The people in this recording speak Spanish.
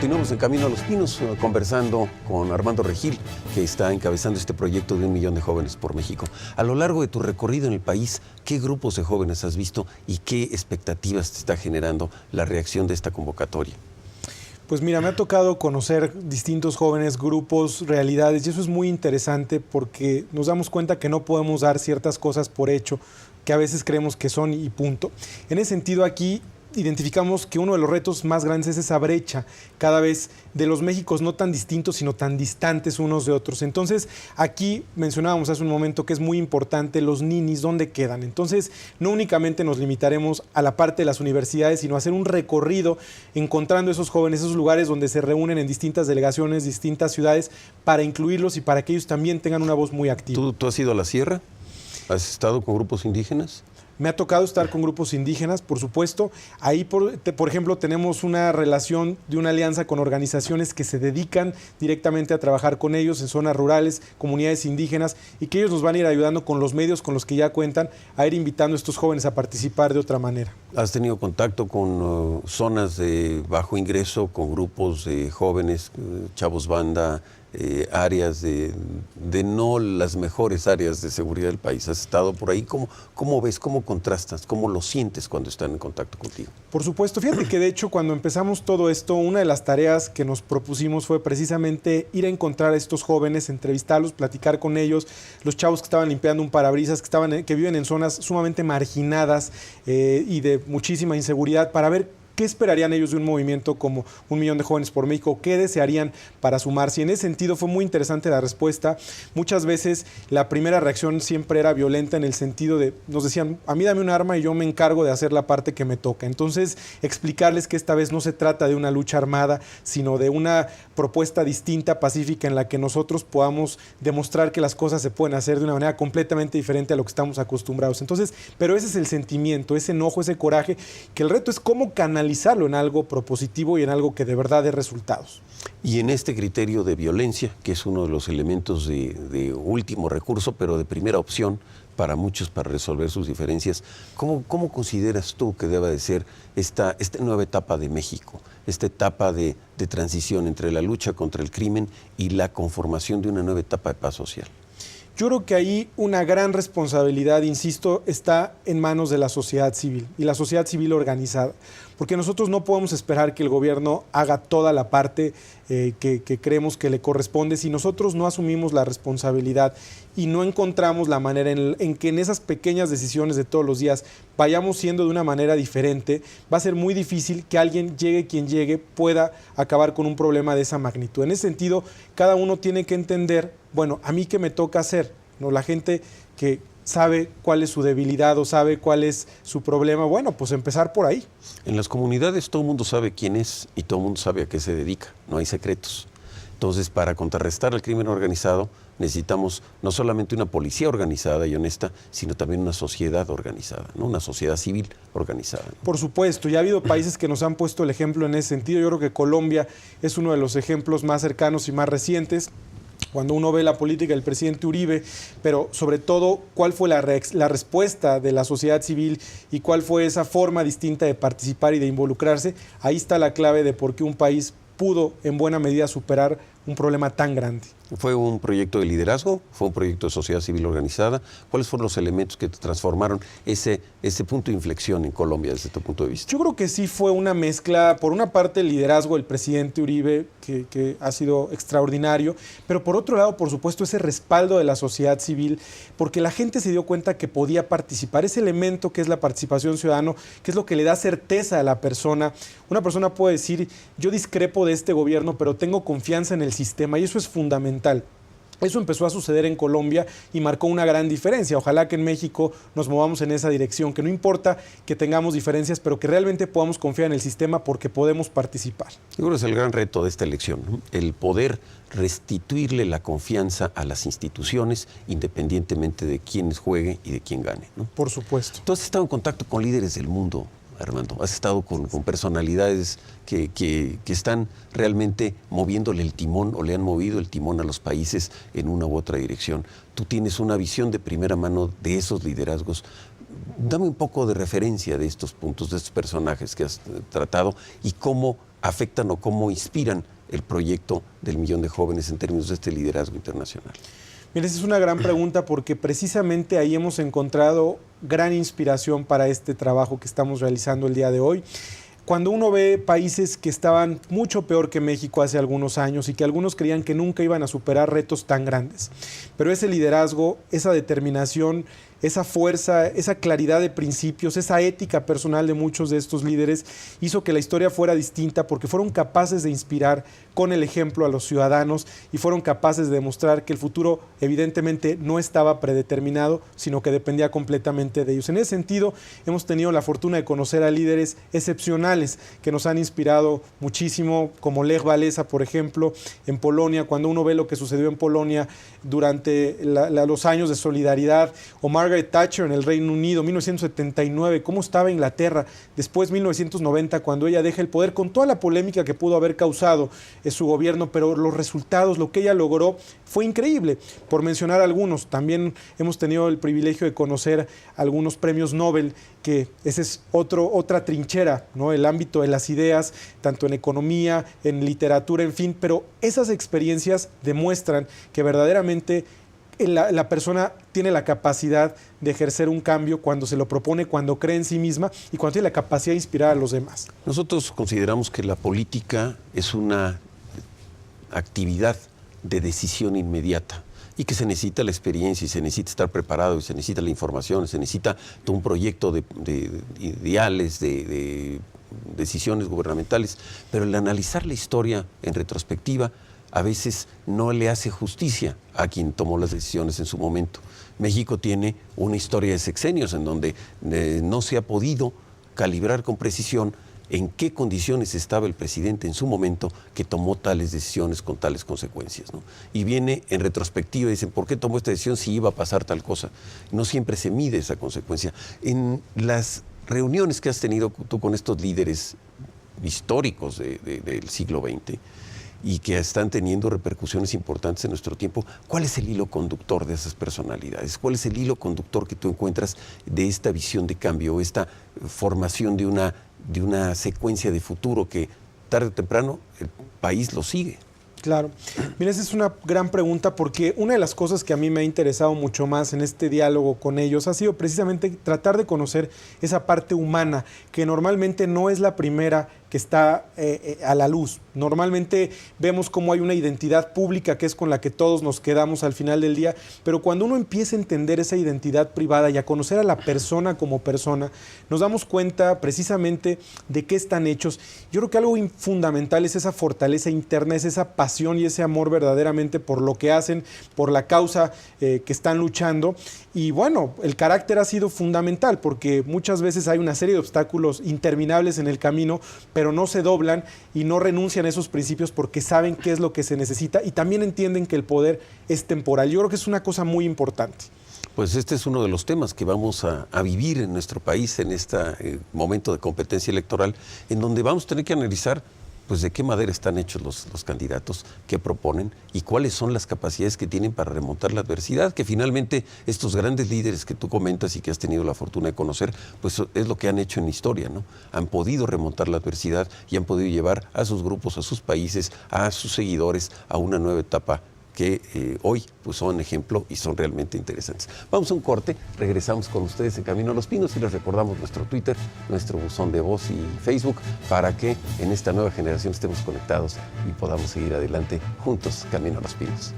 Continuamos en Camino a los Pinos conversando con Armando Regil, que está encabezando este proyecto de 1 millón de jóvenes por México. A lo largo de tu recorrido en el país, ¿qué grupos de jóvenes has visto y qué expectativas te está generando la reacción de esta convocatoria? Pues mira, me ha tocado conocer distintos jóvenes, grupos, realidades, y eso es muy interesante porque nos damos cuenta que no podemos dar ciertas cosas por hecho, que a veces creemos que son y punto. En ese sentido, aquí identificamos que uno de los retos más grandes es esa brecha cada vez de los Méxicos no tan distintos, sino tan distantes unos de otros. Entonces, aquí mencionábamos hace un momento que es muy importante los ninis, dónde quedan. Entonces, no únicamente nos limitaremos a la parte de las universidades, sino hacer un recorrido encontrando esos jóvenes, esos lugares donde se reúnen en distintas delegaciones, distintas ciudades, para incluirlos y para que ellos también tengan una voz muy activa. ¿Tú has ido a la sierra? ¿Has estado con grupos indígenas? Me ha tocado estar con grupos indígenas, por supuesto. Ahí, por ejemplo, tenemos una relación de una alianza con organizaciones que se dedican directamente a trabajar con ellos en zonas rurales, comunidades indígenas, y que ellos nos van a ir ayudando con los medios con los que ya cuentan a ir invitando a estos jóvenes a participar de otra manera. ¿Has tenido contacto con zonas de bajo ingreso, con grupos de jóvenes, chavos banda, áreas de no las mejores áreas de seguridad del país? ¿Has estado por ahí? ¿Cómo ves, cómo contrastas, cómo lo sientes cuando están en contacto contigo? Por supuesto, fíjate que de hecho cuando empezamos todo esto, una de las tareas que nos propusimos fue precisamente ir a encontrar a estos jóvenes, entrevistarlos, platicar con ellos, los chavos que estaban limpiando un parabrisas, que viven en zonas sumamente marginadas y de muchísima inseguridad, para ver ¿qué esperarían ellos de un movimiento como 1 millón de jóvenes por México? ¿Qué desearían para sumarse? Y en ese sentido fue muy interesante la respuesta. Muchas veces la primera reacción siempre era violenta en el sentido de, nos decían, a mí dame un arma y yo me encargo de hacer la parte que me toca. Entonces, explicarles que esta vez no se trata de una lucha armada, sino de una propuesta distinta, pacífica, en la que nosotros podamos demostrar que las cosas se pueden hacer de una manera completamente diferente a lo que estamos acostumbrados. Entonces, pero ese es el sentimiento, ese enojo, ese coraje, que el reto es cómo canalizarlo en algo propositivo y en algo que de verdad dé resultados. Y en este criterio de violencia, que es uno de los elementos de último recurso, pero de primera opción para muchos para resolver sus diferencias, ¿cómo consideras tú que debe de ser esta nueva etapa de México, esta etapa de transición entre la lucha contra el crimen y la conformación de una nueva etapa de paz social? Yo creo que ahí una gran responsabilidad, insisto, está en manos de la sociedad civil y la sociedad civil organizada, porque nosotros no podemos esperar que el gobierno haga toda la parte que creemos que le corresponde si nosotros no asumimos la responsabilidad y no encontramos la manera en que en esas pequeñas decisiones de todos los días vayamos siendo de una manera diferente. Va a ser muy difícil que alguien, llegue quien llegue, pueda acabar con un problema de esa magnitud. En ese sentido, cada uno tiene que entender, bueno, ¿a mí qué me toca hacer? ¿No? La gente que sabe cuál es su debilidad o sabe cuál es su problema, bueno, pues empezar por ahí. En las comunidades todo el mundo sabe quién es y todo el mundo sabe a qué se dedica, no hay secretos. Entonces, para contrarrestar el crimen organizado, necesitamos no solamente una policía organizada y honesta, sino también una sociedad organizada, ¿no? Una sociedad civil organizada, ¿no? Por supuesto, ya ha habido países que nos han puesto el ejemplo en ese sentido. Yo creo que Colombia es uno de los ejemplos más cercanos y más recientes. Cuando uno ve la política del presidente Uribe, pero sobre todo cuál fue la respuesta de la sociedad civil y cuál fue esa forma distinta de participar y de involucrarse, ahí está la clave de por qué un país pudo en buena medida superar un problema tan grande. ¿Fue un proyecto de liderazgo? ¿Fue un proyecto de sociedad civil organizada? ¿Cuáles fueron los elementos que transformaron ese punto de inflexión en Colombia desde tu punto de vista? Yo creo que sí fue una mezcla, por una parte el liderazgo del presidente Uribe, que ha sido extraordinario, pero por otro lado, por supuesto, ese respaldo de la sociedad civil, porque la gente se dio cuenta que podía participar, ese elemento que es la participación ciudadana, que es lo que le da certeza a la persona. Una persona puede decir, yo discrepo de este gobierno, pero tengo confianza en el sistema, y eso es fundamental. Eso empezó a suceder en Colombia y marcó una gran diferencia. Ojalá que en México nos movamos en esa dirección, que no importa que tengamos diferencias, pero que realmente podamos confiar en el sistema porque podemos participar. Yo creo que es el gran reto de esta elección, ¿no? El poder restituirle la confianza a las instituciones independientemente de quiénes juegue y de quién gane, ¿no? Por supuesto. Tú has estado en contacto con líderes del mundo, Armando. Has estado con personalidades que están realmente moviéndole el timón o le han movido el timón a los países en una u otra dirección. Tú tienes una visión de primera mano de esos liderazgos. Dame un poco de referencia de estos puntos, de estos personajes que has tratado y cómo afectan o cómo inspiran el proyecto del millón de jóvenes en términos de este liderazgo internacional? Mira, esa es una gran pregunta porque precisamente ahí hemos encontrado gran inspiración para este trabajo que estamos realizando el día de hoy. Cuando uno ve países que estaban mucho peor que México hace algunos años y que algunos creían que nunca iban a superar retos tan grandes, pero ese liderazgo, esa determinación, esa fuerza, esa claridad de principios, esa ética personal de muchos de estos líderes hizo que la historia fuera distinta porque fueron capaces de inspirar con el ejemplo a los ciudadanos y fueron capaces de demostrar que el futuro evidentemente no estaba predeterminado, sino que dependía completamente de ellos. En ese sentido, hemos tenido la fortuna de conocer a líderes excepcionales que nos han inspirado muchísimo, como Lech Walesa, por ejemplo, en Polonia. Cuando uno ve lo que sucedió en Polonia durante los años de solidaridad, o Margaret Thatcher en el Reino Unido, 1979, cómo estaba Inglaterra, después 1990, cuando ella deja el poder, con toda la polémica que pudo haber causado su gobierno, pero los resultados, lo que ella logró, fue increíble. Por mencionar algunos, también hemos tenido el privilegio de conocer algunos premios Nobel, que ese es otra trinchera, ¿no? El ámbito de las ideas, tanto en economía, en literatura, en fin, pero esas experiencias demuestran que verdaderamente la persona tiene la capacidad de ejercer un cambio cuando se lo propone, cuando cree en sí misma y cuando tiene la capacidad de inspirar a los demás. Nosotros consideramos que la política es una actividad de decisión inmediata y que se necesita la experiencia y se necesita estar preparado y se necesita la información, se necesita todo un proyecto de ideales, de decisiones gubernamentales, pero el analizar la historia en retrospectiva a veces no le hace justicia a quien tomó las decisiones en su momento. México tiene una historia de sexenios en donde no se ha podido calibrar con precisión en qué condiciones estaba el presidente en su momento que tomó tales decisiones con tales consecuencias, ¿no? Y viene en retrospectiva y dicen, ¿por qué tomó esta decisión si iba a pasar tal cosa? No siempre se mide esa consecuencia. En las reuniones que has tenido tú con estos líderes históricos del siglo XX, y que están teniendo repercusiones importantes en nuestro tiempo, ¿cuál es el hilo conductor de esas personalidades? ¿Cuál es el hilo conductor que tú encuentras de esta visión de cambio, esta formación de una secuencia de futuro que tarde o temprano el país lo sigue? Claro. Mira, esa es una gran pregunta porque una de las cosas que a mí me ha interesado mucho más en este diálogo con ellos ha sido precisamente tratar de conocer esa parte humana que normalmente no es la primera que está a la luz. Normalmente vemos cómo hay una identidad pública que es con la que todos nos quedamos al final del día, pero cuando uno empieza a entender esa identidad privada y a conocer a la persona como persona, nos damos cuenta precisamente de qué están hechos. Yo creo que algo fundamental es esa fortaleza interna, es esa pasión y ese amor verdaderamente por lo que hacen, por la causa que están luchando. Y bueno, el carácter ha sido fundamental porque muchas veces hay una serie de obstáculos interminables en el camino, pero no se doblan y no renuncian a esos principios porque saben qué es lo que se necesita y también entienden que el poder es temporal. Yo creo que es una cosa muy importante. Pues este es uno de los temas que vamos a vivir en nuestro país en este momento de competencia electoral, en donde vamos a tener que analizar pues de qué madera están hechos los candidatos que proponen y cuáles son las capacidades que tienen para remontar la adversidad, que finalmente estos grandes líderes que tú comentas y que has tenido la fortuna de conocer, pues es lo que han hecho en la historia, ¿no? Han podido remontar la adversidad y han podido llevar a sus grupos, a sus países, a sus seguidores a una nueva etapa que hoy pues son ejemplo y son realmente interesantes. Vamos a un corte, regresamos con ustedes en Camino a los Pinos y les recordamos nuestro Twitter, nuestro buzón de voz y Facebook para que en esta nueva generación estemos conectados y podamos seguir adelante juntos Camino a los Pinos.